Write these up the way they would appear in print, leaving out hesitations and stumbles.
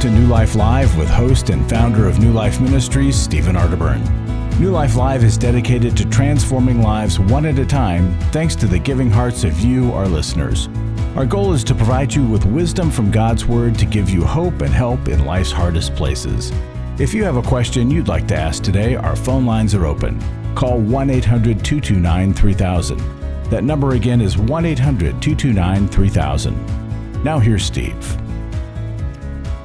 to New Life Live with host and founder of New Life Ministries, Stephen Arterburn. New Life Live is dedicated to transforming lives one at a time thanks to the giving hearts of you, our listeners. Our goal is to provide you with wisdom from God's Word to give you hope and help in life's hardest places. If you have a question you'd like to ask today, our phone lines are open. Call 1-800-229-3000. That number again is 1-800-229-3000. Now here's Steve.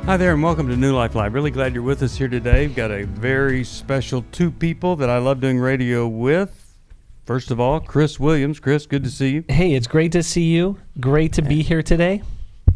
Hi there and welcome to New Life Live. Really glad you're with us here today. We've got a very special two people that I love doing radio with. First of all, Chris Williams. Chris, good to see you. Hey, it's great to see you. Great to be here today.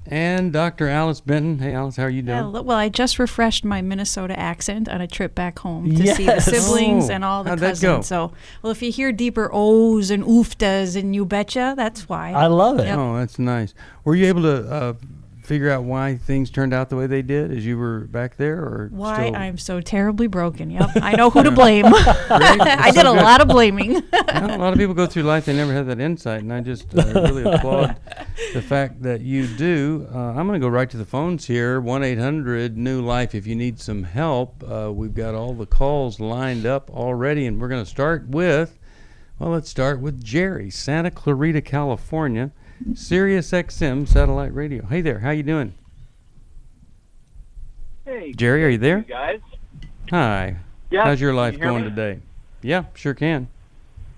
And Dr. Alice Benton. Hey, Alice, how are you doing? Well, I just refreshed my Minnesota accent on a trip back home to see the siblings and all the How'd cousins. that go? So, well, if you hear deeper O's and ooftas and you betcha, that's why. I love it. Yep. Oh, that's nice. Were you able to figure out why things turned out the way they did as you were back there? Or Why still? I'm so terribly broken. Yep, I know who to blame. Great. I did a lot of blaming. Well, a lot of people go through life, they never have that insight, and I just really applaud the fact that you do. I'm going to go right to the phones here, 1-800-NEW-LIFE if you need some help. We've got all the calls lined up already, and we're going to start with, let's start with Jerry, Santa Clarita, California, Sirius XM satellite radio. Hey there, how you doing? Hey, Jerry, are you there? you guys. Hi. Yeah. How's your can life you hear going me? today? Yeah, sure can.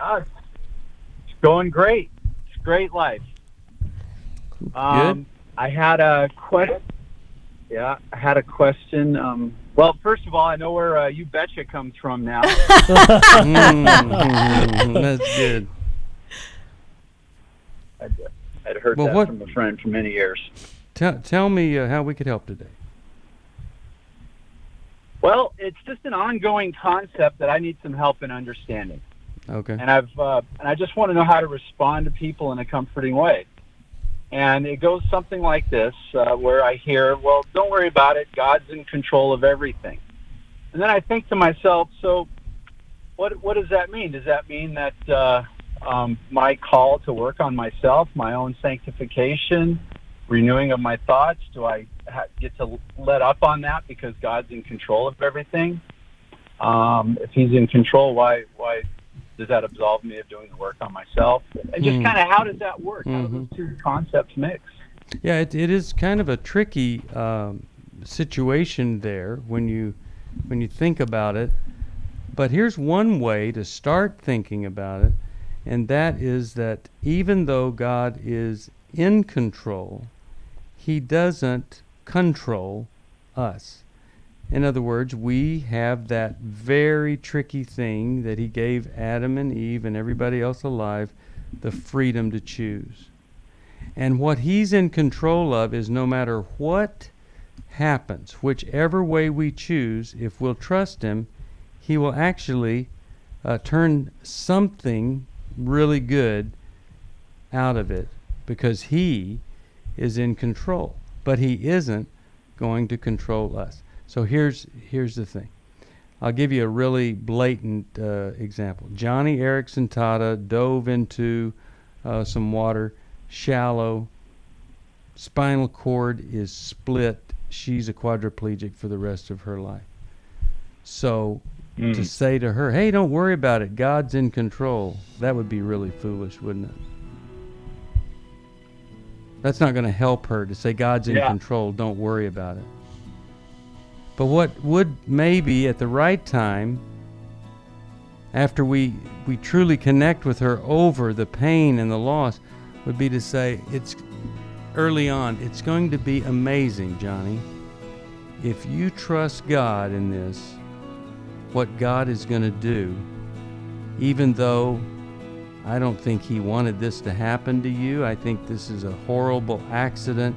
It's going great. It's a great life. Good. I had a question. Yeah, I had a question. Well, first of all, I know where You Betcha comes from now. That's good. I'd heard Well, that from a friend for many years. Tell me how we could help today. Well, it's just an ongoing concept that I need some help in understanding. Okay. And I just want to know how to respond to people in a comforting way. And it goes something like this, where I hear, well, don't worry about it. God's in control of everything. And then I think to myself, so what does that mean? Does that mean that my call to work on myself, my own sanctification, renewing of my thoughts, do I get to let up on that because God's in control of everything? If he's in control, why does that absolve me of doing the work on myself? And just kind of how does that work? How do those two concepts mix? Yeah, it is kind of a tricky situation there when you think about it. But here's one way to start thinking about it, and that is that even though God is in control, he doesn't control us. In other words, we have that very tricky thing that he gave Adam and Eve and everybody else alive the freedom to choose. And what he's in control of is no matter what happens, whichever way we choose, if we'll trust him, he will actually turn something really good out of it because he is in control. But he isn't going to control us. So here's the thing. I'll give you a really blatant example. Johnny Erickson Tata dove into some water, shallow, spinal cord is split. She's a quadriplegic for the rest of her life. So to say to her, hey, don't worry about it, God's in control, that would be really foolish, wouldn't it? That's not going to help her to say God's in control, don't worry about it. But what would maybe at the right time, after we truly connect with her over the pain and the loss, would be to say, it's early on, it's going to be amazing, Johnny. If you trust God in this, what God is going to do, even though I don't think he wanted this to happen to you, I think this is a horrible accident,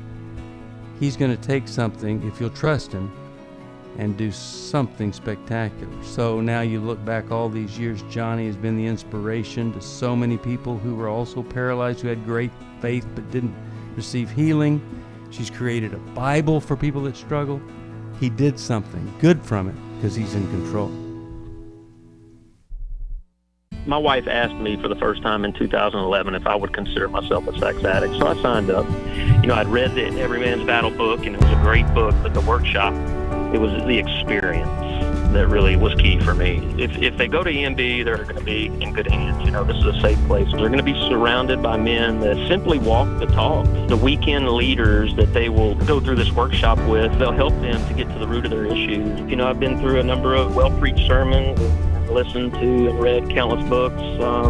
he's going to take something, if you'll trust him, and do something spectacular. So now you look back all these years, Johnny has been the inspiration to so many people who were also paralyzed, who had great faith but didn't receive healing. She's created a Bible for people that struggle. He did something good from it because he's in control. My wife asked me for the first time in 2011 if I would consider myself a sex addict, so I signed up. I'd read the Every Man's Battle book, and it was a great book, but the workshop, it was the experience that really was key for me. If they go to EMB, they're going to be in good hands. This is a safe place. They're going to be surrounded by men that simply walk the talk. The weekend leaders that they will go through this workshop with, they'll help them to get to the root of their issues. I've been through a number of well-preached sermons, listened to and read countless books,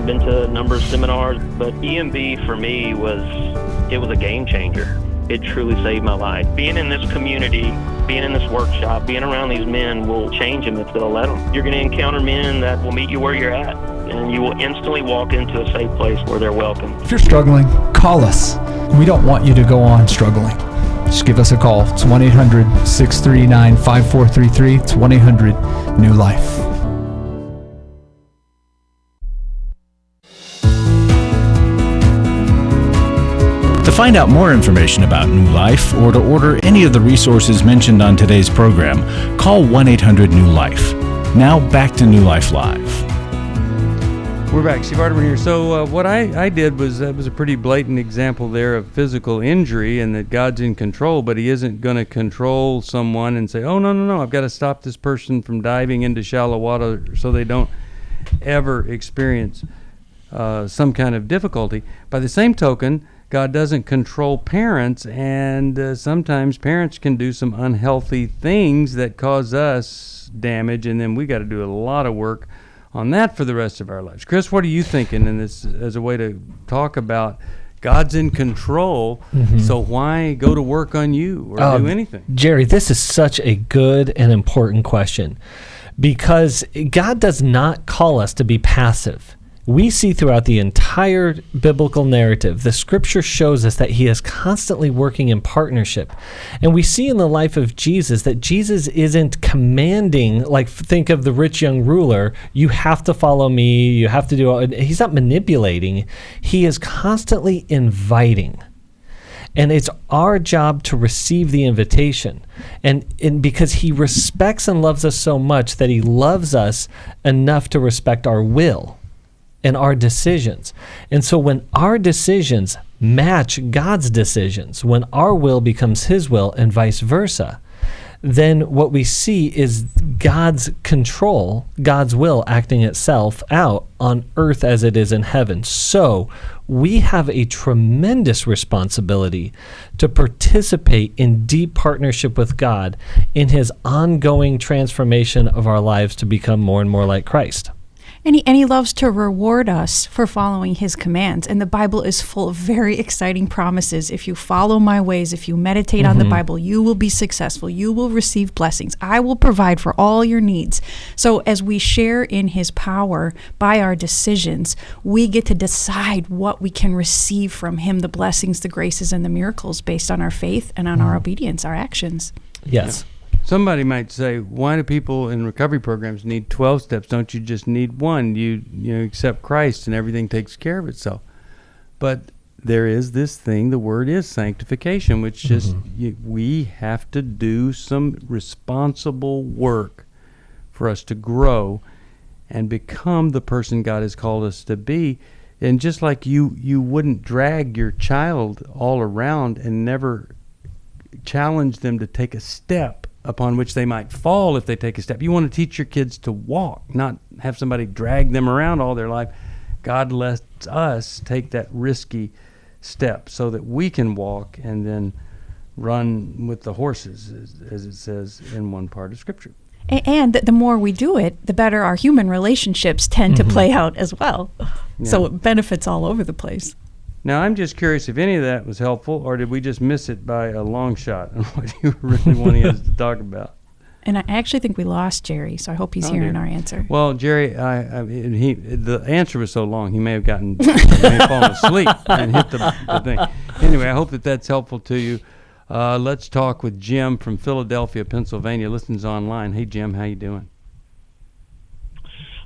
been to a number of seminars, but EMB for me it was a game changer. It truly saved my life. Being in this community, being in this workshop, being around these men will change them if they'll let them. You're going to encounter men that will meet you where you're at, and you will instantly walk into a safe place where they're welcome. If you're struggling, call us. We don't want you to go on struggling. Just give us a call. It's 1-800-639-5433. It's 1-800-NEW-LIFE. To find out more information about New Life or to order any of the resources mentioned on today's program, call 1-800-NEW-LIFE. Now back to New Life Live. We're back. Steve Arterburn here. So what I did was, that was a pretty blatant example there of physical injury and that God's in control, but he isn't going to control someone and say, oh, no, I've got to stop this person from diving into shallow water so they don't ever experience some kind of difficulty. By the same token, God doesn't control parents, and sometimes parents can do some unhealthy things that cause us damage, and then we got to do a lot of work on that for the rest of our lives. Chris, what are you thinking in this as a way to talk about God's in control, so why go to work on you or do anything? Jerry, this is such a good and important question, because God does not call us to be passive. We see throughout the entire biblical narrative, the scripture shows us that he is constantly working in partnership. And we see in the life of Jesus that Jesus isn't commanding, like think of the rich young ruler, you have to follow me, you have to do, he's not manipulating, he is constantly inviting. And it's our job to receive the invitation. And because he respects and loves us so much that he loves us enough to respect our will and our decisions. And so when our decisions match God's decisions, when our will becomes his will and vice versa, then what we see is God's control, God's will acting itself out on earth as it is in heaven. So we have a tremendous responsibility to participate in deep partnership with God in his ongoing transformation of our lives to become more and more like Christ. And he loves to reward us for following his commands. And the Bible is full of very exciting promises. If you follow my ways, if you meditate on the Bible, you will be successful. You will receive blessings. I will provide for all your needs. So as we share in his power by our decisions, we get to decide what we can receive from him, the blessings, the graces, and the miracles based on our faith and on our obedience, our actions. Yes. Yeah. Somebody might say, why do people in recovery programs need 12 steps? Don't you just need one? You accept Christ and everything takes care of itself. But there is this thing, the word is sanctification, which just we have to do some responsible work for us to grow and become the person God has called us to be. And just like you wouldn't drag your child all around and never challenge them to take a step upon which they might fall if they take a step. You want to teach your kids to walk, not have somebody drag them around all their life. God lets us take that risky step so that we can walk and then run with the horses, as it says in one part of Scripture. And the more we do it, the better our human relationships tend to play out as well. Yeah. So it benefits all over the place. Now, I'm just curious if any of that was helpful, or did we just miss it by a long shot on what you were really wanting us to talk about? And I actually think we lost Jerry, so I hope he's hearing our answer. Well, Jerry, the answer was so long, he may have fallen asleep and hit the thing. Anyway, I hope that's helpful to you. Let's talk with Jim from Philadelphia, Pennsylvania. Listens online. Hey, Jim, how you doing?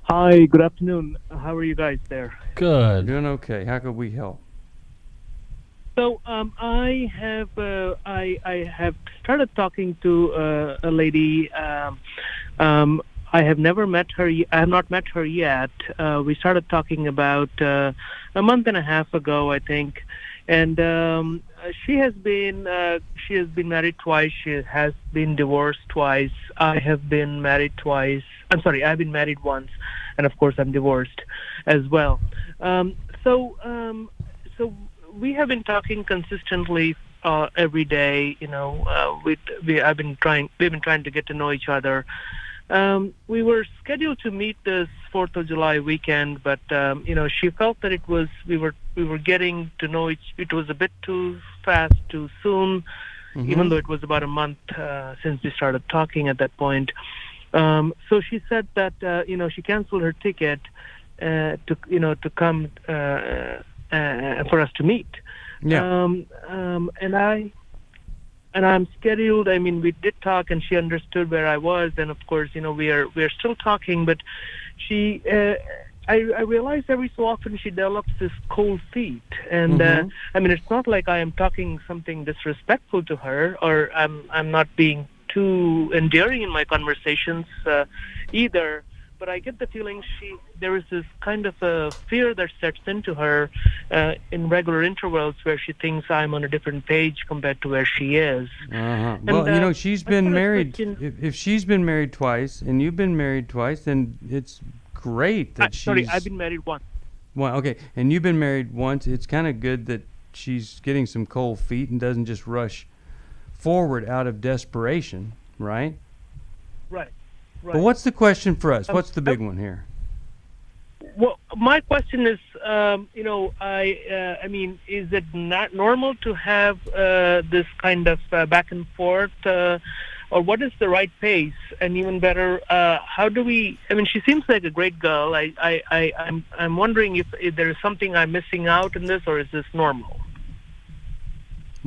Hi, good afternoon. How are you guys there? Good. Doing okay. How could we help? So I have started talking to a lady. I I have never met her. I have not met her yet. We started talking about a month and a half ago, I think, and she has been married twice. She has been divorced twice. I have been married twice. I'm sorry, I've been married once, and of course I'm divorced as well. So we have been talking consistently every day. We've been trying to get to know each other. We were scheduled to meet this 4th of July weekend, but she felt that we were getting to know it was a bit too fast, too soon, even though it was about a month since we started talking at that point. So she said that she canceled her ticket to come for us to meet. Yeah. And I'm scheduled. I mean, we did talk, and she understood where I was. And of course, we are still talking. But she, I realize every so often she develops this cold feet. And I mean, it's not like I am talking something disrespectful to her, or I'm not being too endearing in my conversations either. But I get the feeling there is this kind of a fear that sets into her in regular intervals where she thinks I'm on a different page compared to where she is. Well, she's been married. If she's been married twice and you've been married twice, then it's great that she's... Sorry, I've been married once. Well, okay, and you've been married once. It's kind of good that she's getting some cold feet and doesn't just rush forward out of desperation, right? Right. But what's the question for us? What's the big one here? Well, my question is, I mean, is it not normal to have this kind of back and forth, or what is the right pace? And even better, how do we? I mean, she seems like a great girl. I'm wondering if there is something I'm missing out in this, or is this normal?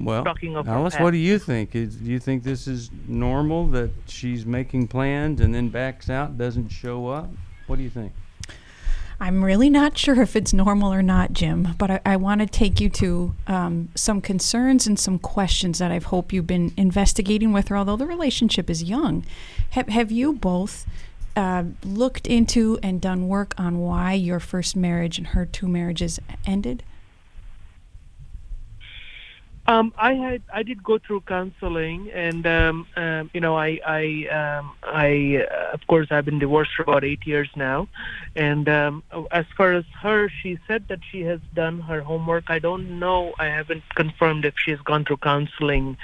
Well, Alice, what do you think? Do you think this is normal, that she's making plans and then backs out, doesn't show up? What do you think? I'm really not sure if it's normal or not, Jim, but I want to take you to some concerns and some questions that I hope you've been investigating with her, although the relationship is young. Have you both looked into and done work on why your first marriage and her 2 marriages ended? I did go through counseling, and I of course I've been divorced for about 8 years now, and as far as her, she said that she has done her homework. I don't know. I haven't confirmed if she has gone through counseling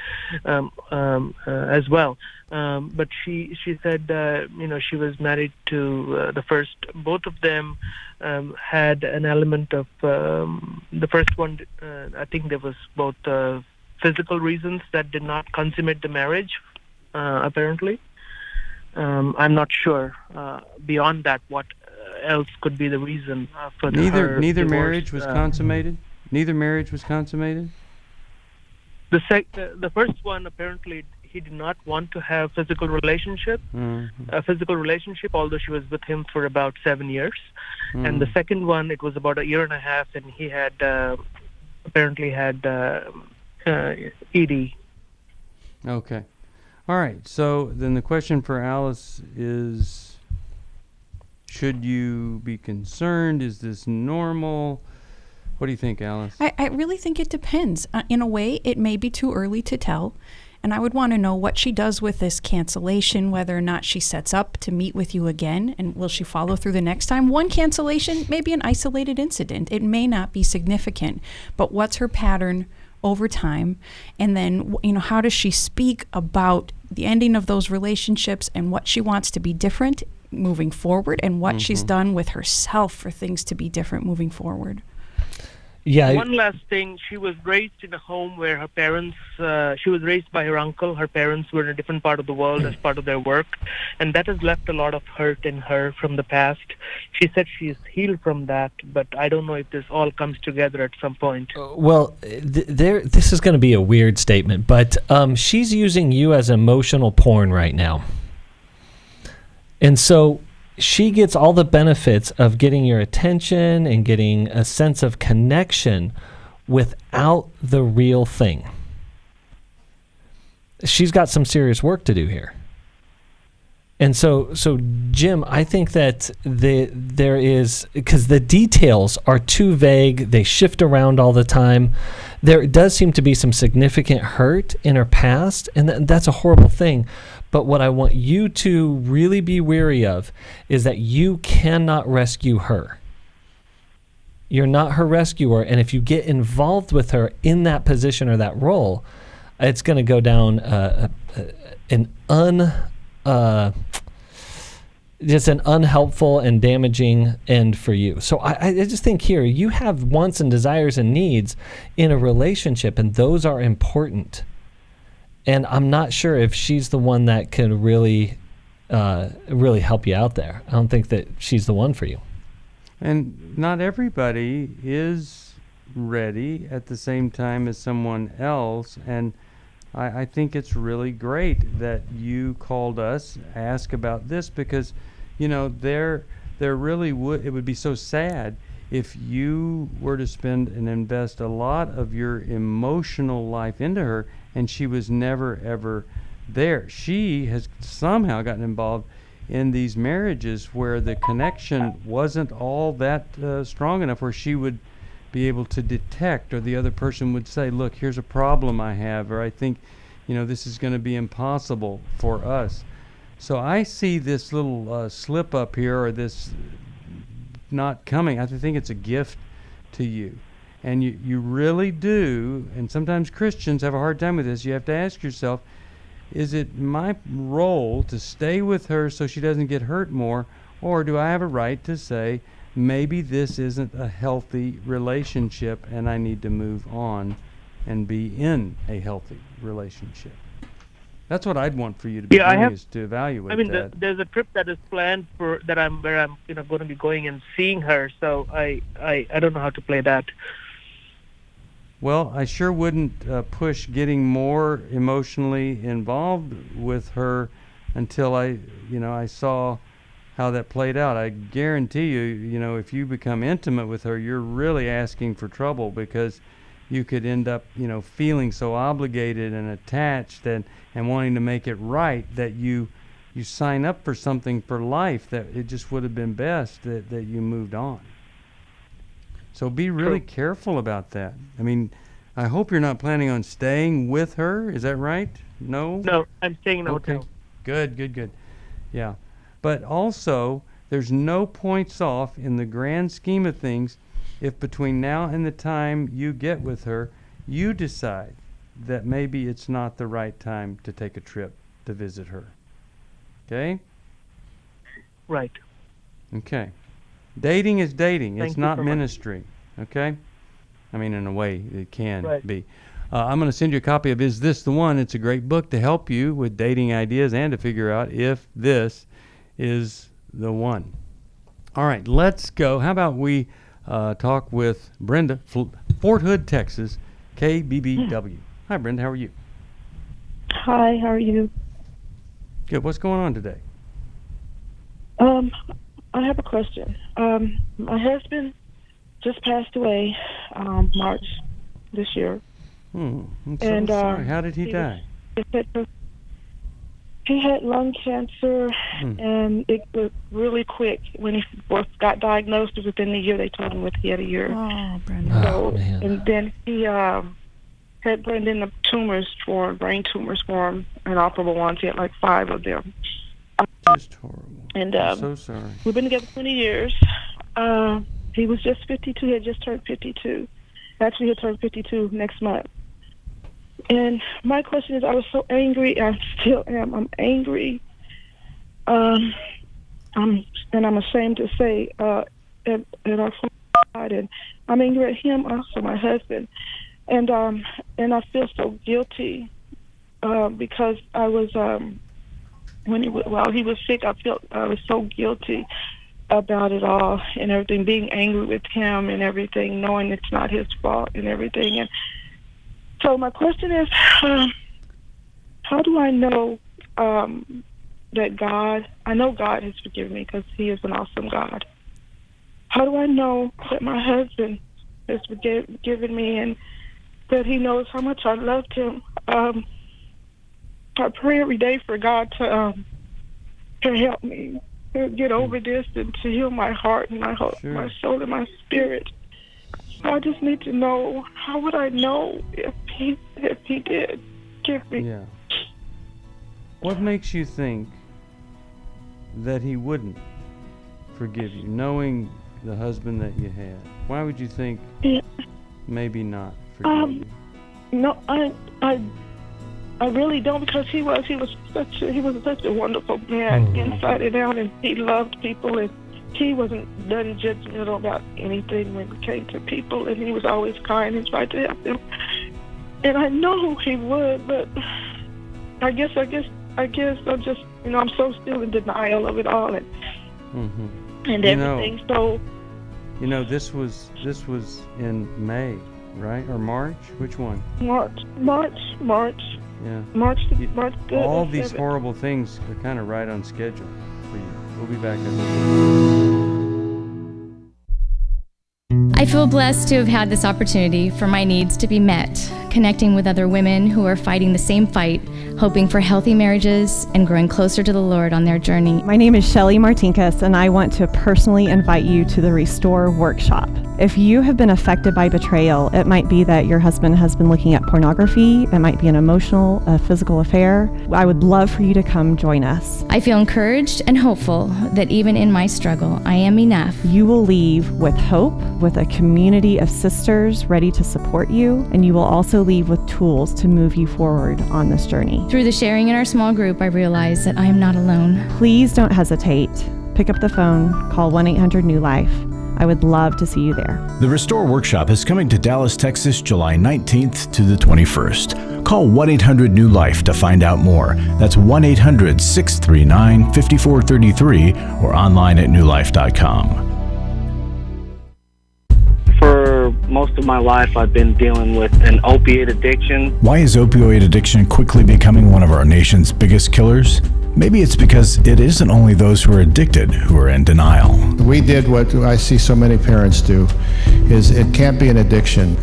as well. But she said she was married to the first. Both of them had an element of the first one. I think there was both physical reasons that did not consummate the marriage. Apparently, I'm not sure. Beyond that, what else could be the reason for neither divorce. marriage was consummated. Neither marriage was consummated. The first one, apparently he did not want to have a physical relationship, although she was with him for about 7 years. And the second one, it was about 1.5 years, and he had apparently had ED. Okay. All right. So then the question for Alice is, should you be concerned? Is this normal? What do you think, Alice? I really think it depends. In a way, it may be too early to tell. And I would want to know what she does with this cancellation, whether or not she sets up to meet with you again, and will she follow through the next time? One cancellation may be an isolated incident. It may not be significant, but what's her pattern over time? And then, how does she speak about the ending of those relationships and what she wants to be different moving forward, and what she's done with herself for things to be different moving forward? Yeah. One last thing, she was raised in a home where her parents, she was raised by her uncle. Her parents were in a different part of the world as part of their work, and that has left a lot of hurt in her from the past. She said she's healed from that, but I don't know if this all comes together at some point. Well, this is going to be a weird statement, but she's using you as emotional porn right now. And so she gets all the benefits of getting your attention and getting a sense of connection without the real thing. She's got some serious work to do here. And so Jim, I think that there is, because the details are too vague, they shift around all the time. There does seem to be some significant hurt in her past, and that's a horrible thing. But what I want you to really be wary of is that you cannot rescue her. You're not her rescuer, and if you get involved with her in that position or that role, it's going to go down just an unhelpful and damaging end for you. So I just think here, you have wants and desires and needs in a relationship, and those are important. And I'm not sure if she's the one that can really help you out there. I don't think that she's the one for you. And not everybody is ready at the same time as someone else. And I think it's really great that you called us, ask about this, because, there really it would be so sad if you were to spend and invest a lot of your emotional life into her and she was never, ever there. She has somehow gotten involved in these marriages where the connection wasn't all that strong enough where she would be able to detect, or the other person would say, look, here's a problem I have, or I think, this is going to be impossible for us. So I see this little slip up here, or this not coming. I think it's a gift to you. And you really do, and sometimes Christians have a hard time with this. You have to ask yourself, is it my role to stay with her so she doesn't get hurt more, or do I have a right to say, maybe this isn't a healthy relationship and I need to move on and be in a healthy relationship? That's what I'd want for you to be doing, is to evaluate that. There's a trip that is planned where I'm going to be going and seeing her, so I don't know how to play that. Well, I sure wouldn't push getting more emotionally involved with her until I saw how that played out. I guarantee you, if you become intimate with her, you're really asking for trouble, because you could end up, feeling so obligated and attached and wanting to make it right that you sign up for something for life that it just would have been best that you moved on. So be really careful about that. I mean, I hope you're not planning on staying with her. Is that right? No? No, I'm staying in a hotel. Good. Yeah. But also, there's no points off in the grand scheme of things if between now and the time you get with her, you decide that maybe it's not the right time to take a trip to visit her. Okay? Right. Okay. Dating is dating. Thank it's you not so much. Ministry. Okay? I mean, in a way, it can be. I'm going to send you a copy of Is This the One? It's a great book to help you with dating ideas and to figure out if this is the one. All right, let's go. How about we talk with Brenda, Fort Hood, Texas, KBBW. Hi, Brenda. How are you? Hi, how are you? Good. What's going on today? I have a question. My husband just passed away March this year. I'm so sorry. How did he die? He had lung cancer, and it was really quick. When he first got diagnosed, within the year, they told him he had a year. Oh, Brenda. And then he had brain tumors brain tumors for him, inoperable ones. He had like 5 of them. Just horrible. And I'm so sorry. We've been together 20 years. He was just 52. He had just turned 52. Actually, he'll turn 52 next month. And my question is, I was so angry. I still am. I'm angry. I'm ashamed to say at our God, and I'm angry at him also, my husband. And I feel so guilty because I was while he was sick, I was so guilty about it all and everything, being angry with him and everything, knowing it's not his fault and everything. And so my question is, how do I know that I know God has forgiven me because he is an awesome God. How do I know that my husband has forgiven me and that he knows how much I loved him? I pray every day for God to to help me to get over this and to heal my heart and my soul and my spirit. So I just need to know, how would I know if he did give me? Yeah. What makes you think that he wouldn't forgive you, knowing the husband that you had? Why would you think maybe not forgive you? No, I really don't, because he was such a wonderful man, inside and out, and he loved people, and he wasn't done judgmental about anything when it came to people, and he was always kind and tried to help them. And I know he would, but I guess I'm just, I'm so still in denial of it all, and everything. So, this was in May, right, or March? Which one? March. Yeah. March. All these horrible things are kind of right on schedule for you. We'll be back. I feel blessed to have had this opportunity for my needs to be met, connecting with other women who are fighting the same fight, hoping for healthy marriages and growing closer to the Lord on their journey. My name is Shelly Martinkus, and I want to personally invite you to the Restore Workshop. If you have been affected by betrayal, it might be that your husband has been looking at pornography, it might be an emotional, physical affair. I would love for you to come join us. I feel encouraged and hopeful that even in my struggle, I am enough. You will leave with hope, with a community of sisters ready to support you, and you will also leave with tools to move you forward on this journey. Through the sharing in our small group, I realize that I am not alone. Please don't hesitate. Pick up the phone, call 1-800-NEW-LIFE. I would love to see you there. The Restore Workshop is coming to Dallas, Texas, July 19th to the 21st. Call 1-800-NEW-LIFE to find out more. That's 1-800-639-5433 or online at newlife.com. For most of my life, I've been dealing with an opiate addiction. Why is opioid addiction quickly becoming one of our nation's biggest killers? Maybe it's because it isn't only those who are addicted who are in denial. We did what I see so many parents do, is it can't be an addiction.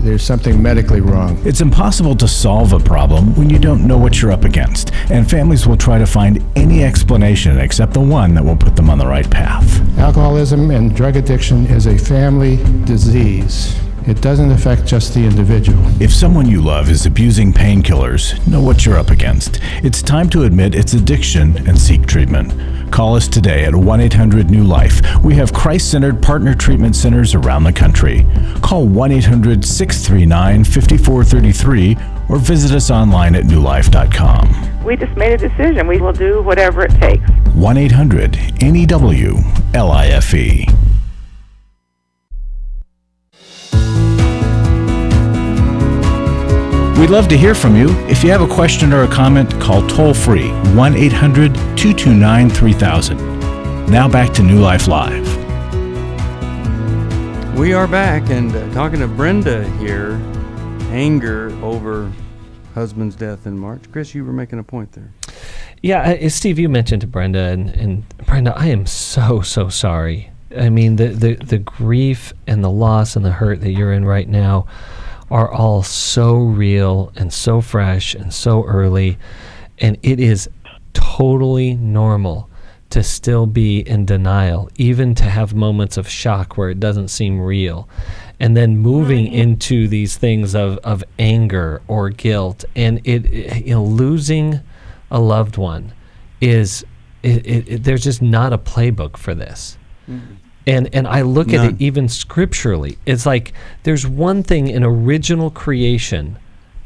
There's something medically wrong. It's impossible to solve a problem when you don't know what you're up against, and families will try to find any explanation except the one that will put them on the right path. Alcoholism and drug addiction is a family disease. It doesn't affect just the individual. If someone you love is abusing painkillers, know what you're up against. It's time to admit it's addiction and seek treatment. Call us today at 1-800-NEW-LIFE. We have Christ-centered partner treatment centers around the country. Call 1-800-639-5433 or visit us online at newlife.com. We just made a decision. We will do whatever it takes. 1-800-NEW-LIFE. We'd love to hear from you. If you have a question or a comment, call toll-free 1-800-229-3000. Now back to New Life Live. We are back and talking to Brenda here. Anger over husband's death in March. Chris, you were making a point there. Yeah, Steve, you mentioned to Brenda, and Brenda, I am so sorry. I mean, the grief and the loss and the hurt that you're in right now are all so real and so fresh and so early, and it is totally normal to still be in denial, even to have moments of shock where it doesn't seem real, and then moving into these things of anger or guilt, and losing a loved one is there's just not a playbook for this. Mm-hmm. And I look at it even scripturally. It's like there's one thing in original creation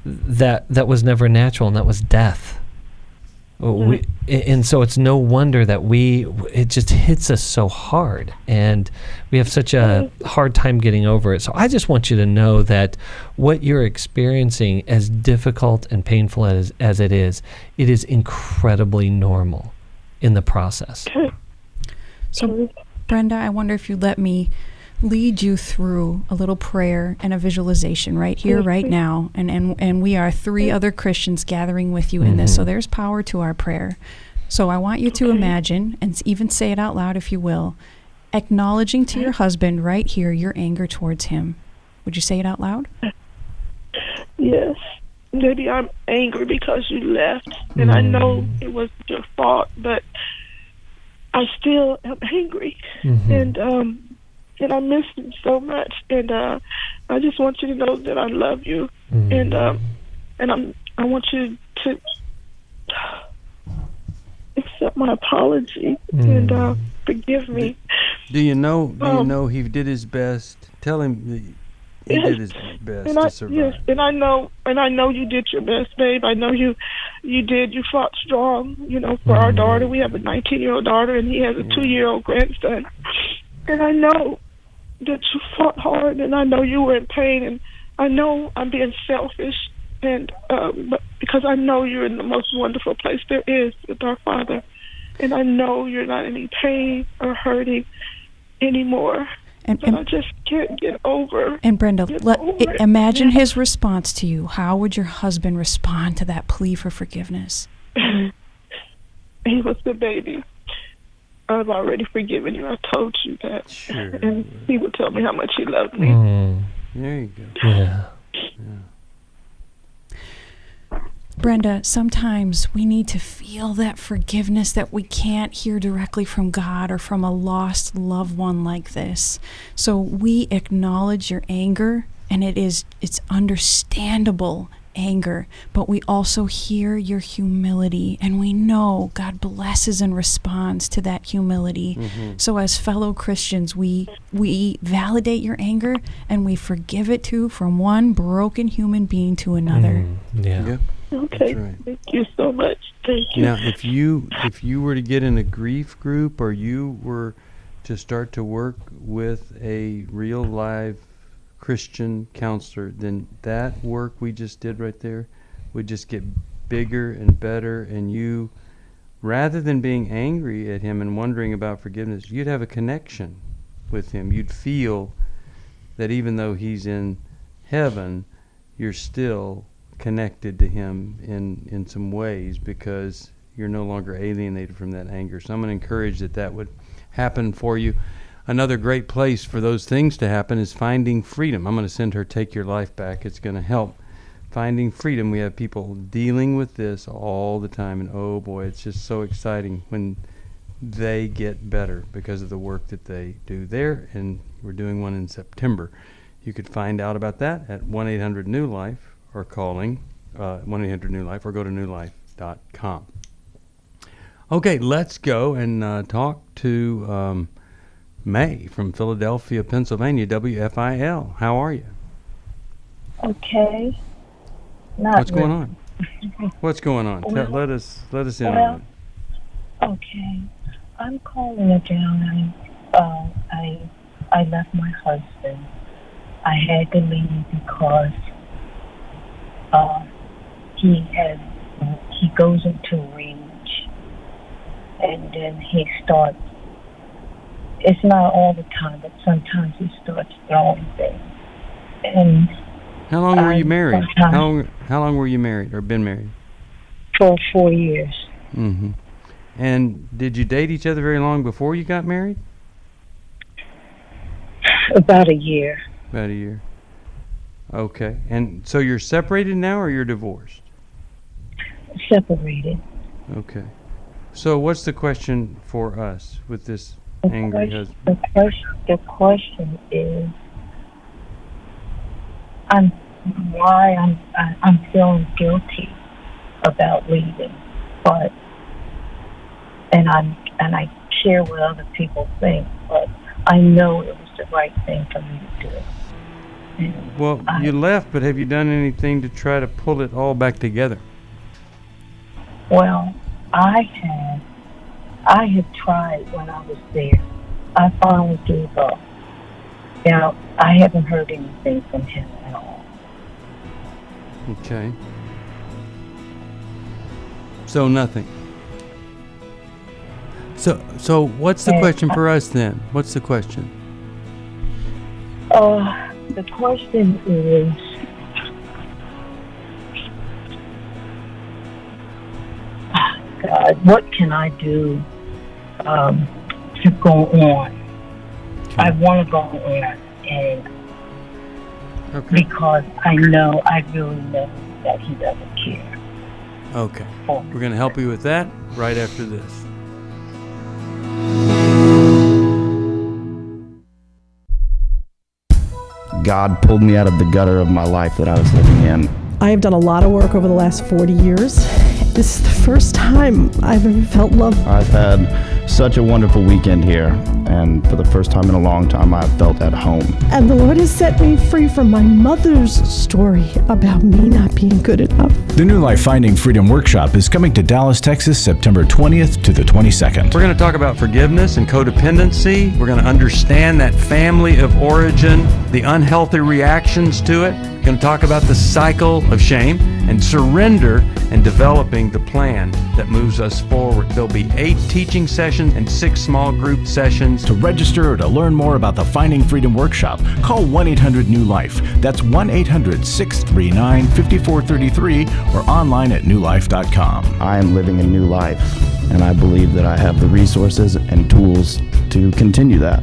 that was never natural, and that was death. And so it's no wonder that it just hits us so hard, and we have such a hard time getting over it. So I just want you to know that what you're experiencing, as difficult and painful as it is incredibly normal in the process. So Brenda, I wonder if you'd let me lead you through a little prayer and a visualization right here, right now. And we are 3 other Christians gathering with you in this. So there's power to our prayer. So I want you to imagine, and even say it out loud if you will, acknowledging to your husband right here your anger towards him. Would you say it out loud? Yes. maybe I'm angry because you left, and I know it was your fault, but I still am angry, and I miss you so much, and I just want you to know that I love you, and I want you to accept my apology and forgive me. Do you know he did his best? Tell him that he did his best to survive. Yes, and I know you did your best, babe. I know you did. You fought strong, for our daughter. We have a 19-year-old daughter, and he has a 2-year-old grandson. And I know that you fought hard, and I know you were in pain, and I know I'm being selfish, and but because I know you're in the most wonderful place there is with our Father, and I know you're not in any pain or hurting anymore. And I just can't get over. And Brenda, imagine his response to you. How would your husband respond to that plea for forgiveness? He was the baby. I've already forgiven you. I told you that. Sure. And he would tell me how much he loved me. There you go. Yeah. Brenda, sometimes we need to feel that forgiveness that we can't hear directly from God or from a lost loved one like this. So we acknowledge your anger, and it's understandable anger, but we also hear your humility, and we know God blesses and responds to that humility. So as fellow Christians, we validate your anger, and we forgive it too, from one broken human being to another. Yeah. Okay, right. Thank you so much. Thank you. Now, if you were to get in a grief group, or you were to start to work with a real live Christian counselor, then that work we just did right there would just get bigger and better, and you, rather than being angry at him and wondering about forgiveness, you'd have a connection with him. You'd feel that even though he's in heaven, you're still connected to him in some ways, because you're no longer alienated from that anger. So I'm going to encourage that would happen for you. Another great place for those things to happen is Finding Freedom. I'm going to send her Take Your Life Back. It's going to help. Finding Freedom. We have people dealing with this all the time, and oh boy, it's just so exciting when they get better because of the work that they do there, and we're doing one in September. You could find out about that at 1-800-NEW-LIFE, or calling 1-800-NEW-LIFE, or go to newlife.com. Okay, let's go and talk to May from Philadelphia, Pennsylvania, WFIL. How are you? Okay. What's going on? What's going on? Well, let us in on it. Okay. I'm calling again. I left my husband. I had to leave because he goes into rage, and then he starts. It's not all the time, but sometimes he starts throwing things. And how long were you married? How long were you married, or been married? For 4 years. Mm-hmm. And did you date each other very long before you got married? About a year. About a year. Okay. And so you're separated now, or you're divorced? Separated. Okay. So what's the question for us with this angry husband? The question is, I'm feeling guilty about leaving, but I share what other people think, but I know it was the right thing for me to do. Well, you left, but have you done anything to try to pull it all back together? Well, I had tried when I was there. I finally gave up. Now, I haven't heard anything from him at all. Okay. So nothing. So what's the question for us then? What's the question? The question is, God, what can I do to go on? Okay. I want to go on, and because I really know that he doesn't care. Okay. We're going to help you with that right after this. God pulled me out of the gutter of my life that I was living in. I have done a lot of work over the last 40 years. This is the first time I've ever felt love. I've had such a wonderful weekend here, and for the first time in a long time, I've felt at home. And the Lord has set me free from my mother's story about me not being good enough. The New Life Finding Freedom Workshop is coming to Dallas, Texas, September 20th to the 22nd. We're going to talk about forgiveness and codependency. We're going to understand that family of origin, the unhealthy reactions to it. We're going to talk about the cycle of shame and surrender and developing the plan that moves us forward. There'll be 8 teaching sessions and 6 small group sessions. To register or to learn more about the Finding Freedom Workshop, call 1-800-NEW-LIFE. That's 1-800-639-5433 or online at newlife.com. I am living a new life, and I believe that I have the resources and tools to continue that.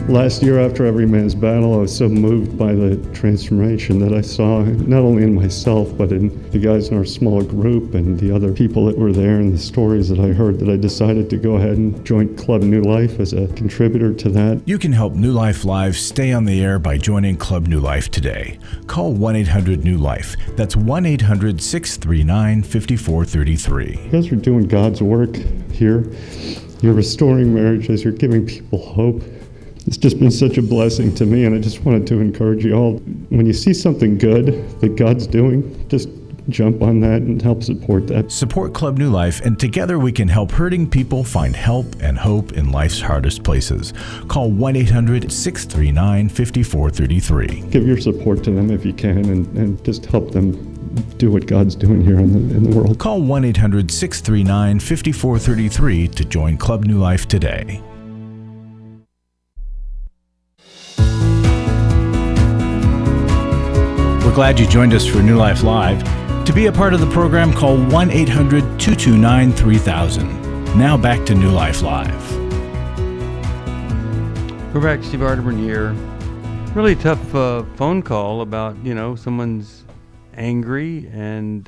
Last year, after Every Man's Battle, I was so moved by the transformation that I saw not only in myself, but in the guys in our small group and the other people that were there and the stories that I heard, that I decided to go ahead and join Club New Life as a contributor to that. You can help New Life Live stay on the air by joining Club New Life today. Call 1-800-NEW-LIFE. That's 1-800-639-5433. You guys are doing God's work here. You're restoring marriages. You're giving people hope. It's just been such a blessing to me, and I just wanted to encourage you all. When you see something good that God's doing, just jump on that and help support that. Support Club New Life, and together we can help hurting people find help and hope in life's hardest places. Call 1-800-639-5433. Give your support to them if you can, and just help them do what God's doing here in the world. Call 1-800-639-5433 to join Club New Life today. Glad you joined us for New Life Live. To be a part of the program, call 1-800-229-3000. Now back to New Life Live. We're back. Steve Arterburn here. Really tough phone call about, someone's angry and,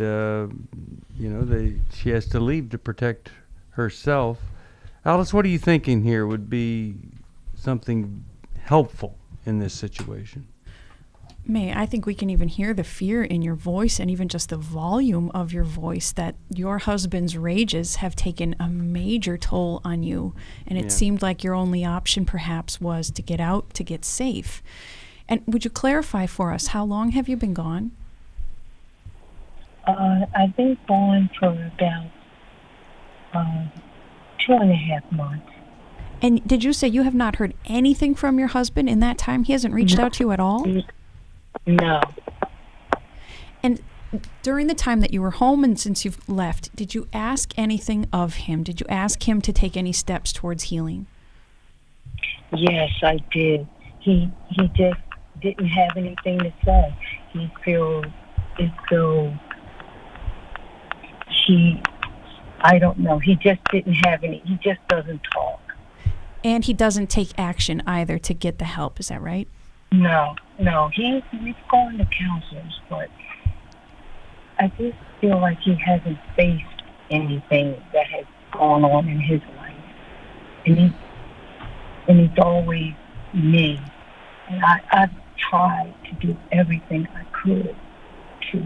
she has to leave to protect herself. Alice, what are you thinking here would be something helpful in this situation? May, I think we can even hear the fear in your voice and even just the volume of your voice that your husband's rages have taken a major toll on you. And it seemed like your only option perhaps was to get out, to get safe. And would you clarify for us, how long have you been gone? I've been gone for about 2.5 months. And did you say you have not heard anything from your husband in that time? He hasn't reached out to you at all? No. And during the time that you were home and since you've left, did you ask anything of him? Did you ask him to take any steps towards healing? Yes, I did. He just didn't have anything to say. He feels as though I don't know. He just didn't have any. He just doesn't talk. And he doesn't take action either to get the help. Is that right? No. We've gone to counselors, but I just feel like he hasn't faced anything that has gone on in his life. And he's always me. And I've tried to do everything I could to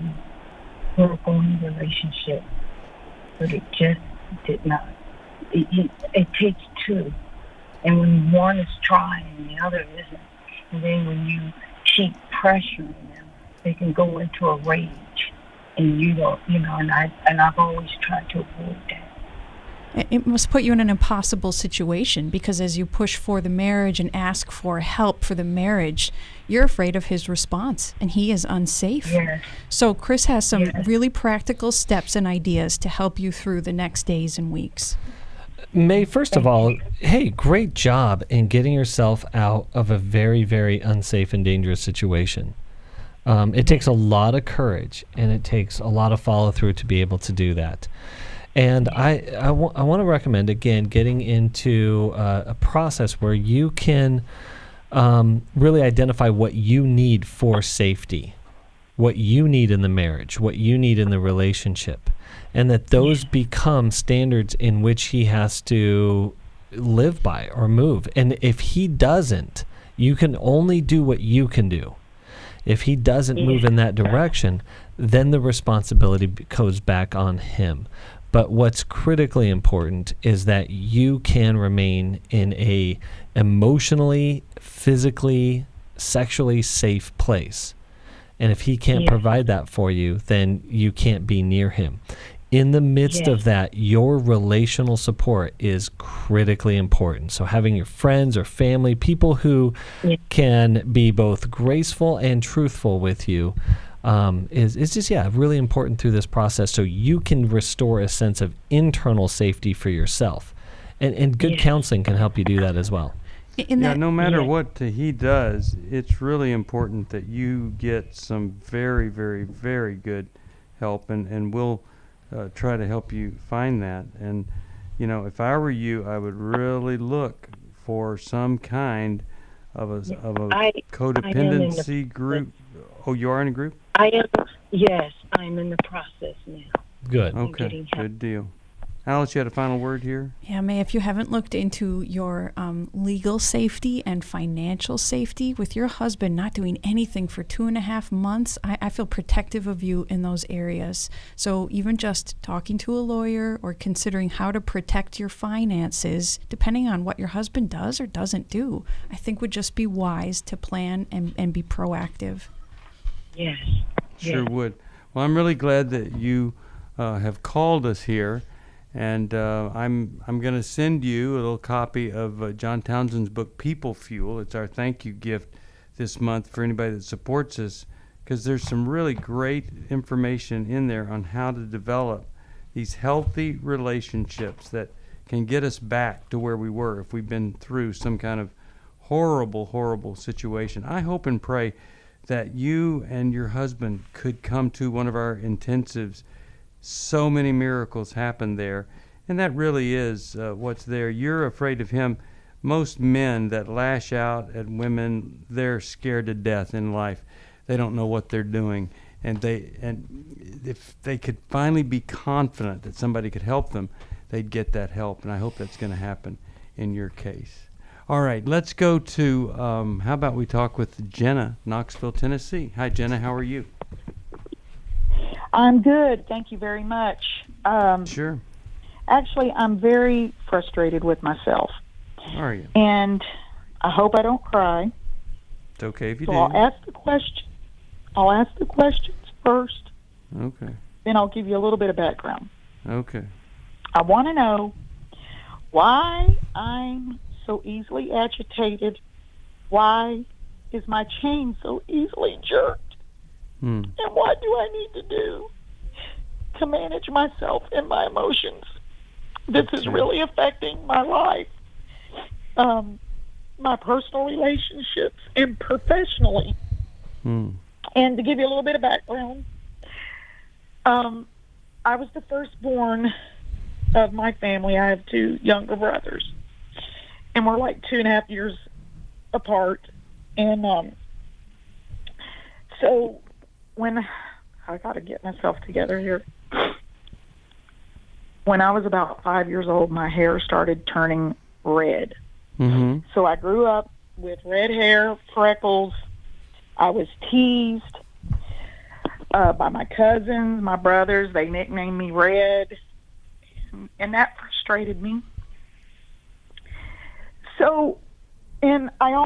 work on the relationship, but it just did not. It takes two. And when one is trying and the other isn't, and then when you keep pressuring them, they can go into a rage, and and I've always tried to avoid that. It must put you in an impossible situation, because as you push for the marriage and ask for help for the marriage, you're afraid of his response, and he is unsafe. Yes. So Chris has some really practical steps and ideas to help you through the next days and weeks. May, first of all, hey, great job in getting yourself out of a very, very unsafe and dangerous situation. It takes a lot of courage, and it takes a lot of follow-through to be able to do that. And I want to recommend, again, getting into a process where you can really identify what you need for safety, what you need in the marriage, what you need in the relationship, and that those become standards in which he has to live by or move. And if he doesn't, you can only do what you can do. If he doesn't move in that direction, then the responsibility goes back on him. But what's critically important is that you can remain in a emotionally, physically, sexually safe place. And if he can't provide that for you, then you can't be near him. In the midst of that, your relational support is critically important. So having your friends or family, people who can be both graceful and truthful with you, is just, really important through this process, so you can restore a sense of internal safety for yourself. And good counseling can help you do that as well. No matter what he does, it's really important that you get some very, very, very good help, and we'll try to help you find that. And, if I were you, I would really look for some kind of a codependency group. Oh, you are in a group? I am. Yes, I'm in the process now. Good. Okay, good deal. Alice, you had a final word here? Yeah, May, if you haven't looked into your legal safety and financial safety with your husband not doing anything for 2.5 months, I feel protective of you in those areas. So even just talking to a lawyer or considering how to protect your finances, depending on what your husband does or doesn't do, I think would just be wise to plan and be proactive. Yes. Sure would. Well, I'm really glad that you have called us here. And I'm going to send you a little copy of John Townsend's book, People Fuel. It's our thank you gift this month for anybody that supports us, because there's some really great information in there on how to develop these healthy relationships that can get us back to where we were if we've been through some kind of horrible, horrible situation. I hope and pray that you and your husband could come to one of our intensives. So many miracles happen there, and that really is what's there. You're afraid of him. Most men that lash out at women, they're scared to death in life. They don't know what they're doing, and if they could finally be confident that somebody could help them, they'd get that help, and I hope that's going to happen in your case. All right, let's go to, how about we talk with Jenna, Knoxville, Tennessee. Hi, Jenna, how are you? I'm good. Thank you very much. Sure. Actually, I'm very frustrated with myself. Are you? And I hope I don't cry. It's okay if you do. So I'll ask the questions first. Okay. Then I'll give you a little bit of background. Okay. I want to know why I'm so easily agitated. Why is my chain so easily jerked? And what do I need to do to manage myself and my emotions? This is really affecting my life, my personal relationships, and professionally. And to give you a little bit of background, I was the firstborn of my family. I have 2 younger brothers, and we're like 2.5 years apart. And so when I got to get myself together here. When I was about 5 years old, my hair started turning red. So I grew up with red hair, freckles. I was teased by my cousins, my brothers. They nicknamed me Red, and that frustrated me. So, and I've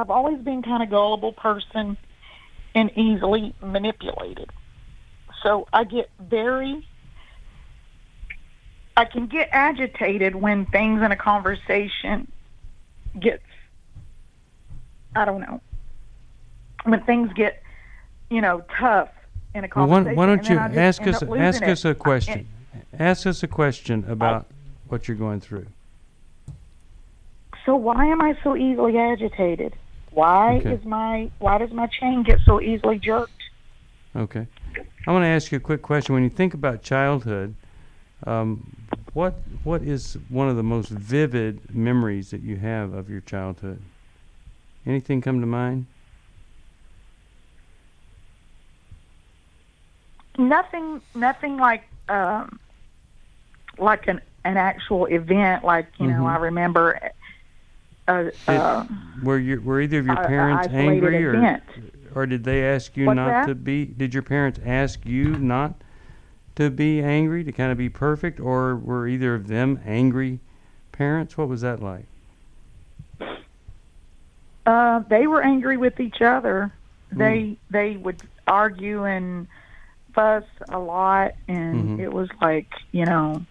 always been kind of gullible person and easily manipulated. So I can get agitated when things in a conversation gets, I don't know, when things get, tough in a conversation. Why don't you ask us a question? Ask us a question about what you're going through. So why am I so easily agitated? Why does my chain get so easily jerked? Okay. I want to ask you a quick question. When you think about childhood, What is one of the most vivid memories that you have of your childhood? Anything come to mind? Nothing like an actual event. Like, you know, I remember. Were either of your parents angry, or did they ask you not to be? Did your parents ask you not to be angry, to kind of be perfect, or were either of them angry parents? What was that like? They were angry with each other. They would argue and fuss a lot, and it was like, you know,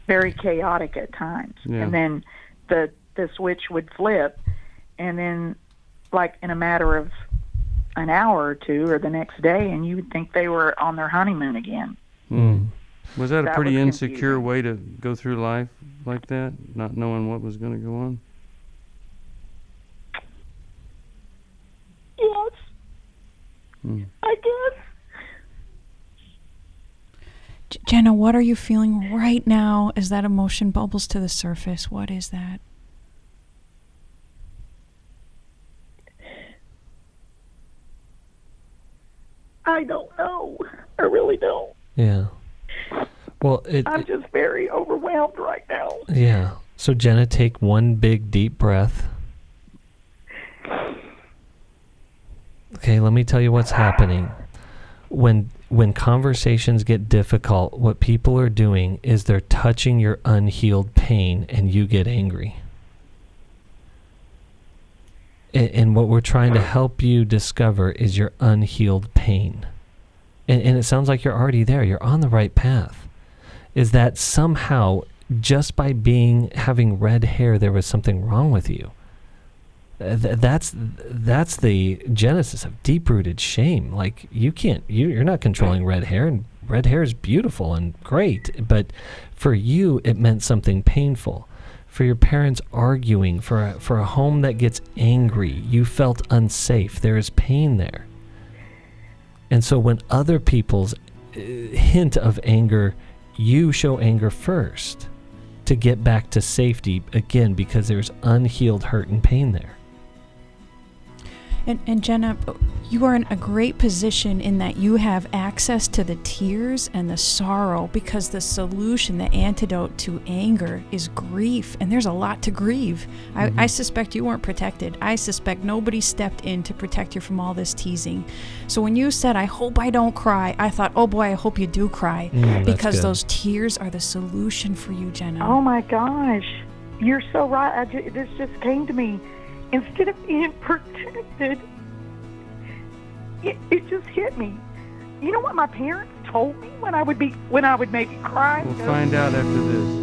very chaotic at times. Yeah. And then the switch would flip, and then like in a matter of an hour or two or the next day, and you would think they were on their honeymoon again. Was that a pretty was insecure way to go through life like that, not knowing what was going to go on? Yes. I guess. Jenna, what are you feeling right now as that emotion bubbles to the surface? What is that? I don't know. I really don't. Yeah. Well, I'm just very overwhelmed right now. Yeah. So, Jenna, take one big, deep breath. Okay, let me tell you what's happening. When conversations get difficult, what people are doing is they're touching your unhealed pain, and you get angry. And what we're trying to help you discover is your unhealed pain. And it sounds like you're already there. You're on the right path. Is that somehow, just by having red hair, there was something wrong with you? That's the genesis of deep-rooted shame. Like, you're not controlling red hair, and red hair is beautiful and great. But for you, it meant something painful. For your parents arguing, for a home that gets angry, you felt unsafe. There is pain there. And so when other people's hint of anger, you show anger first to get back to safety, again, because there's unhealed hurt and pain there. And Jenna, you are in a great position in that you have access to the tears and the sorrow, because the solution, the antidote to anger is grief. And there's a lot to grieve. I suspect you weren't protected. I suspect nobody stepped in to protect you from all this teasing. So when you said, I hope I don't cry, I thought, oh boy, I hope you do cry. Because those tears are the solution for you, Jenna. Oh my gosh. You're so right. This just came to me. Instead of being protected, it just hit me. You know what my parents told me when I would maybe cry? We'll find out after this.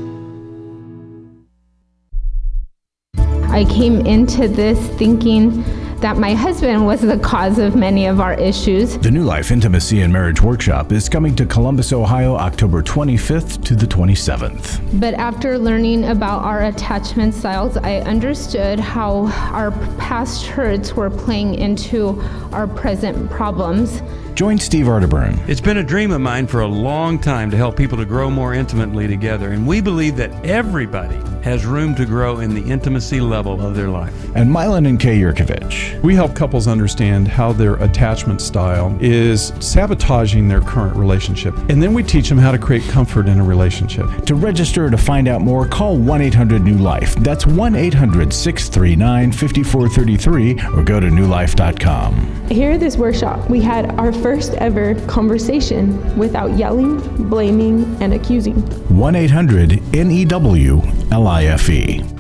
I came into this thinking that my husband was the cause of many of our issues. The New Life Intimacy and Marriage Workshop is coming to Columbus, Ohio, October 25th to the 27th. But after learning about our attachment styles, I understood how our past hurts were playing into our present problems. Join Steve Arterburn. It's been a dream of mine for a long time to help people to grow more intimately together, and we believe that everybody has room to grow in the intimacy level of their life. And Milan and Kay Yurkovich. We help couples understand how their attachment style is sabotaging their current relationship, and then we teach them how to create comfort in a relationship. To register or to find out more, call 1-800-NEW-LIFE. That's 1-800-639-5433, or go to newlife.com. Here at this workshop, we had our first ever conversation without yelling, blaming, and accusing. 1-800-NEW-LIFE.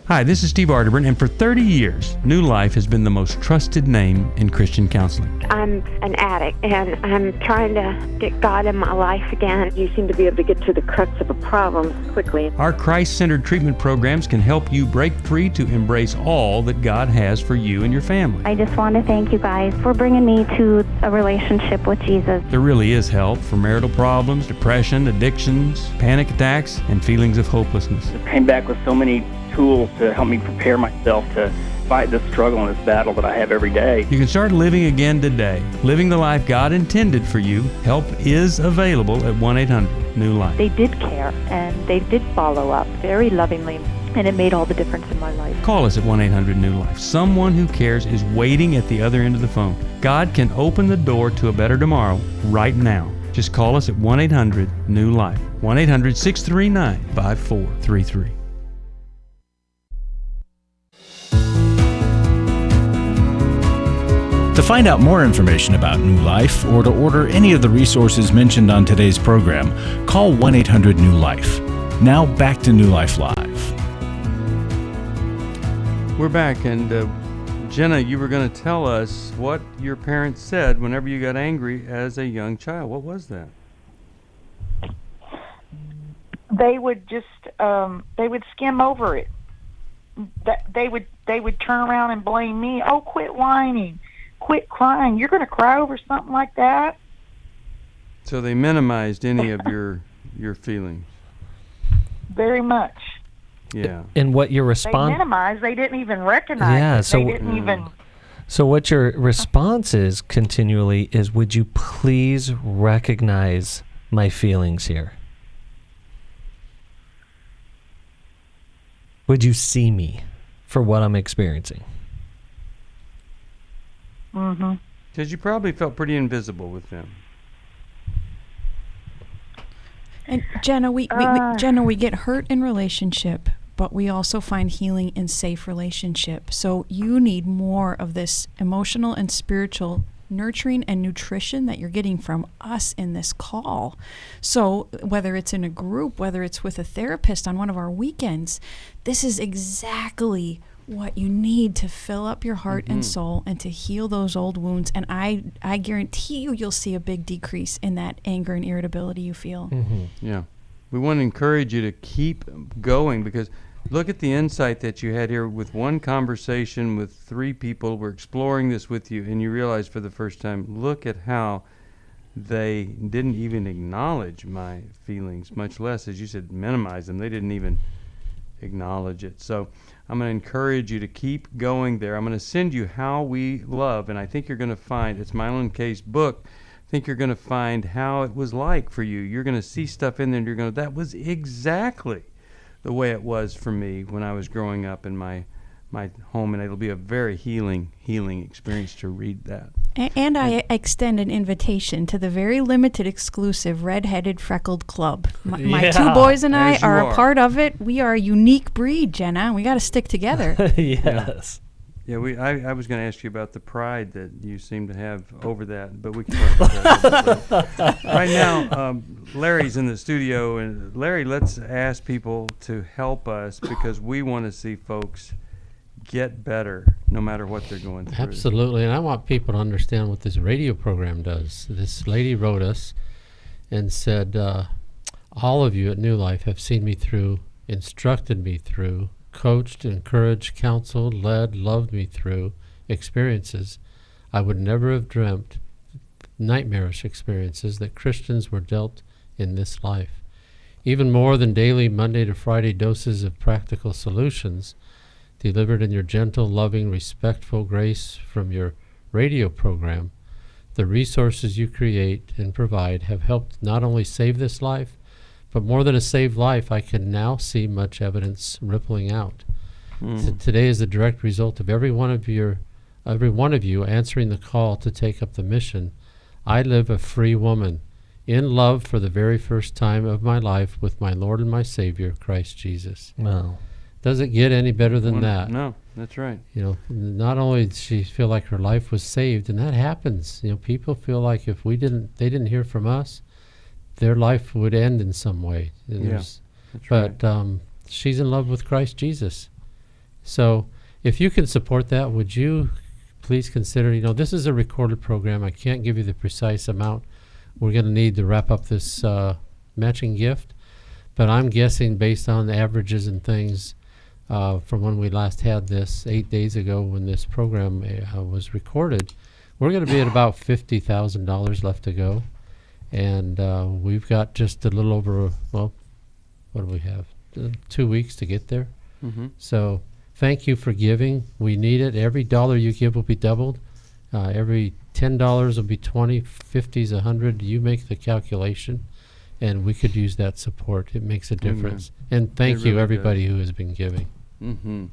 Hi, this is Steve Arterburn, and for 30 years, New Life has been the most trusted name in Christian counseling. I'm an addict, and I'm trying to get God in my life again. You seem to be able to get to the crux of a problem quickly. Our Christ-centered treatment programs can help you break free to embrace all that God has for you and your family. I just want to thank you guys for bringing me to a relationship with Jesus. There really is help for marital problems, depression, addictions, panic attacks, and feelings of hopelessness. I came back with so many tools to help me prepare myself to fight this struggle and this battle that I have every day. You can start living again today, living the life God intended for you. Help is available at 1-800-NEW-LIFE. They did care, and they did follow up very lovingly, and it made all the difference in my life. Call us at 1-800-NEW-LIFE. Someone who cares is waiting at the other end of the phone. God can open the door to a better tomorrow right now. Just call us at 1-800-NEW-LIFE. 1-800-639-5433. To find out more information about New Life or to order any of the resources mentioned on today's program, call 1-800-NEW-LIFE. Now back to New Life Live. We're back, and Jenna, you were going to tell us what your parents said whenever you got angry as a young child. What was that? They would just they would skim over it. They would turn around and blame me. Oh, quit whining, quit crying. You're going to cry over something like that? So they minimized any of your feelings. Very much. Yeah. And what your response? They minimized. They didn't even recognize it. They didn't even. So what your response is continually is, would you please recognize my feelings here? Would you see me for what I'm experiencing? Mm-hmm. Because you probably felt pretty invisible with them. And Jenna, we get hurt in relationship, but we also find healing in safe relationship. So you need more of this emotional and spiritual nurturing and nutrition that you're getting from us in this call. So whether it's in a group, whether it's with a therapist on one of our weekends, this is exactly what you need to fill up your heart and soul and to heal those old wounds. And I guarantee you'll see a big decrease in that anger and irritability you feel. Yeah. We want to encourage you to keep going, because look at the insight that you had here with one conversation with 3 people. We're exploring this with you, and you realize for the first time, look at how they didn't even acknowledge my feelings, much less, as you said, minimize them. They didn't even acknowledge it. So I'm going to encourage you to keep going there. I'm going to send you How We Love, and I think you're going to find, it's Mylon Kay's book, I think you're going to find how it was like for you. You're going to see stuff in there, and you're going to, that was exactly the way it was for me when I was growing up in my home, and it'll be a very healing experience to read that. And I extend an invitation to the very limited exclusive Redheaded Freckled Club. My 2 boys and I are a part of it. We are a unique breed, Jenna. We got to stick together. Yes. Yeah, I was going to ask you about the pride that you seem to have over that, but we can talk about that. Right now, Larry's in the studio, and Larry, let's ask people to help us, because we want to see folks get better no matter what they're going through. Absolutely, and I want people to understand what this radio program does. This lady wrote us and said, all of you at New Life have seen me through, instructed me through, coached, encouraged, counseled, led, loved me through experiences I would never have dreamt, nightmarish experiences that Christians were dealt in this life. Even more than daily Monday to Friday doses of practical solutions delivered in your gentle, loving, respectful grace from your radio program, the resources you create and provide have helped not only save this life, but more than a saved life, I can now see much evidence rippling out. Today is the direct result of every one of you answering the call to take up the mission. I live a free woman, in love for the very first time of my life with my Lord and my Savior, Christ Jesus. Wow. Does it get any better than that? No, that's right. You know, not only did she feel like her life was saved, and that happens. You know, people feel like if they didn't hear from us, their life would end in some way. That's right. But she's in love with Christ Jesus. So if you can support that, would you please consider, this is a recorded program. I can't give you the precise amount we're going to need to wrap up this matching gift, but I'm guessing based on the averages and things from when we last had this 8 days ago when this program was recorded, we're going to be at about $50,000 left to go. And we've got just a little over, what do we have? 2 weeks to get there. So thank you for giving. We need it. Every dollar you give will be doubled. Every $10 will be 20, 50s, 100. You make the calculation, and we could use that support. It makes a difference. And thank you, everybody who has been giving. Mm-hmm.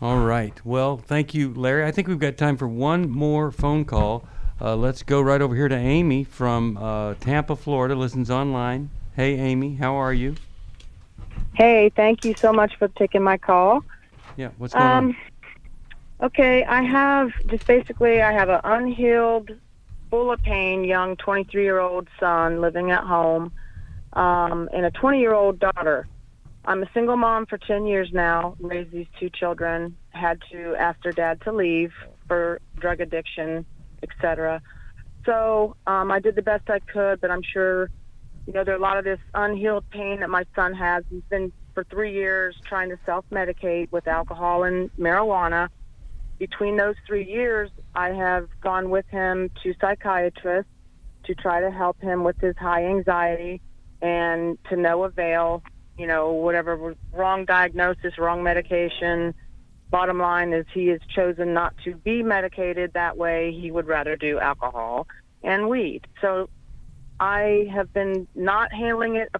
All right. Well, thank you, Larry. I think we've got time for one more phone call. Let's go right over here to Amy from Tampa, Florida, listens online. Hey, Amy, how are you? Hey, thank you so much for taking my call. Yeah, what's going on? Okay, I have an unhealed, full of pain, young 23-year-old son living at home, and a 20-year-old daughter. I'm a single mom for 10 years now, raised these two children, had to ask their dad to leave for drug addiction, etc. So I did the best I could, but I'm sure, there's a lot of this unhealed pain that my son has. He's been for 3 years trying to self-medicate with alcohol and marijuana. Between those 3 years, I have gone with him to psychiatrists to try to help him with his high anxiety, and to no avail. Whatever wrong diagnosis, wrong medication. Bottom line is he has chosen not to be medicated that way. He would rather do alcohol and weed. So I have been not handling it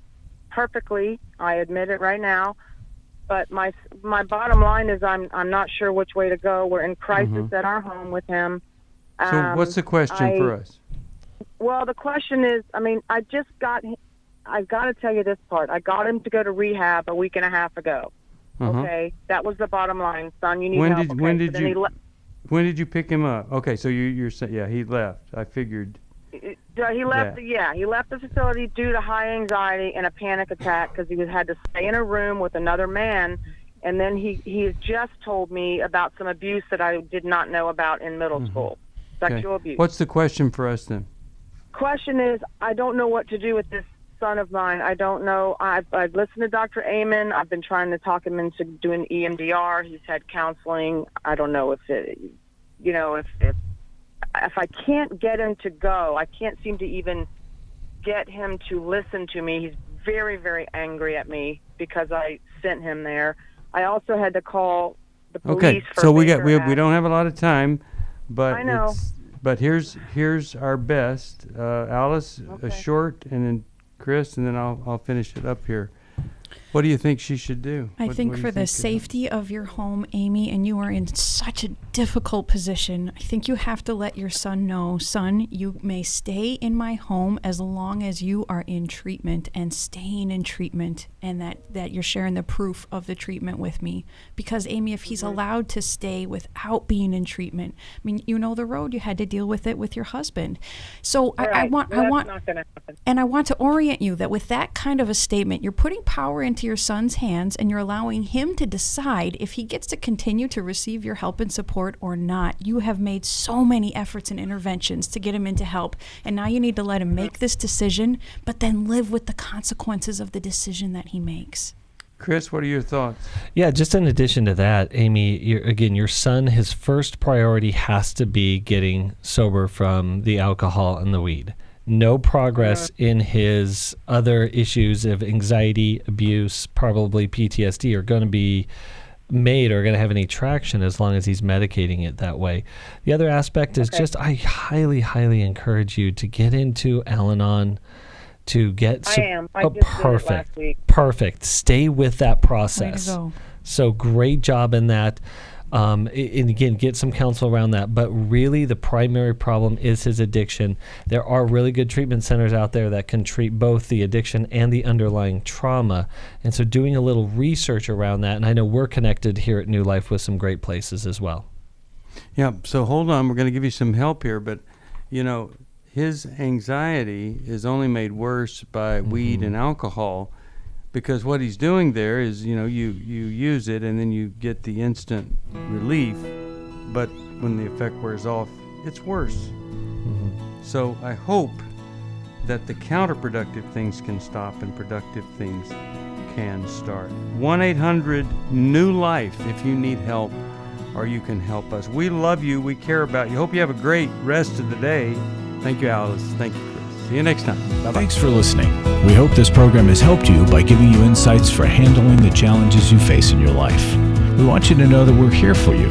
perfectly. I admit it right now. But my bottom line is I'm not sure which way to go. We're in crisis at our home with him. So what's the question for us? Well, the question is, I've got to tell you this part. I got him to go to rehab a week and a half ago. Okay, that was the bottom line. Son, you need help. When did you pick him up? Okay, so you're saying, he left. I figured. He left. He left the facility due to high anxiety and a panic attack because he had to stay in a room with another man. And then he has just told me about some abuse that I did not know about in middle school, sexual abuse. What's the question for us then? Question is, I don't know what to do with this son of mine. I don't know. I've listened to Dr. Amen. I've been trying to talk him into doing EMDR. He's had counseling. I don't know if I can't get him to go, I can't seem to even get him to listen to me. He's very, very angry at me because I sent him there. I also had to call the police. Okay, so we don't have a lot of time, but I know. But here's our best. Alice, a short, and then Chris, and then I'll finish it up here. What do you think she should do? I think for the safety of your home, Amy, and you are in such a difficult position, I think you have to let your son know, son, you may stay in my home as long as you are in treatment and staying in treatment, and that you're sharing the proof of the treatment with me. Because, Amy, if he's allowed to stay without being in treatment, I mean, the road, you had to deal with it with your husband. So I want not gonna happen. And I want to orient you that with that kind of a statement, you're putting power into your son's hands, and you're allowing him to decide if he gets to continue to receive your help and support or not. You have made so many efforts and interventions to get him into help, and now you need to let him make this decision, but then live with the consequences of the decision that he makes. Chris, what are your thoughts? Yeah, just in addition to that, Amy, your son, his first priority has to be getting sober from the alcohol and the weed. No progress in his other issues of anxiety, abuse, probably PTSD are going to be made or going to have any traction as long as he's medicating it that way. The other aspect is just I highly, highly encourage you to get into Al-Anon, to get I am. I just did it last week. Perfect. Stay with that process. Way to go. So great job in that. And again, get some counsel around that. But really, the primary problem is his addiction. There are really good treatment centers out there that can treat both the addiction and the underlying trauma. And so doing a little research around that, and I know we're connected here at New Life with some great places as well. Yeah, so hold on. We're going to give you some help here. But, his anxiety is only made worse by weed and alcohol. Because what he's doing there is, you use it and then you get the instant relief, but when the effect wears off, it's worse. So I hope that the counterproductive things can stop and productive things can start. 1-800-NEW-LIFE if you need help or you can help us. We love you. We care about you. Hope you have a great rest of the day. Thank you, Alice. Thank you, Chris. See you next time. Bye-bye. Thanks for listening. We hope this program has helped you by giving you insights for handling the challenges you face in your life. We want you to know that we're here for you,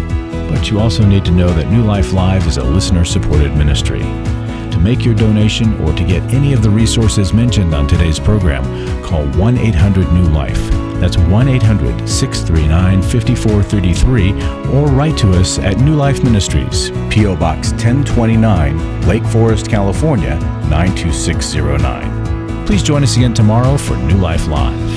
but you also need to know that New Life Live is a listener-supported ministry. To make your donation or to get any of the resources mentioned on today's program, call 1-800-NEW-LIFE. That's 1-800-639-5433, or write to us at New Life Ministries, P.O. Box 1029, Lake Forest, California, 92609. Please join us again tomorrow for New Life Live.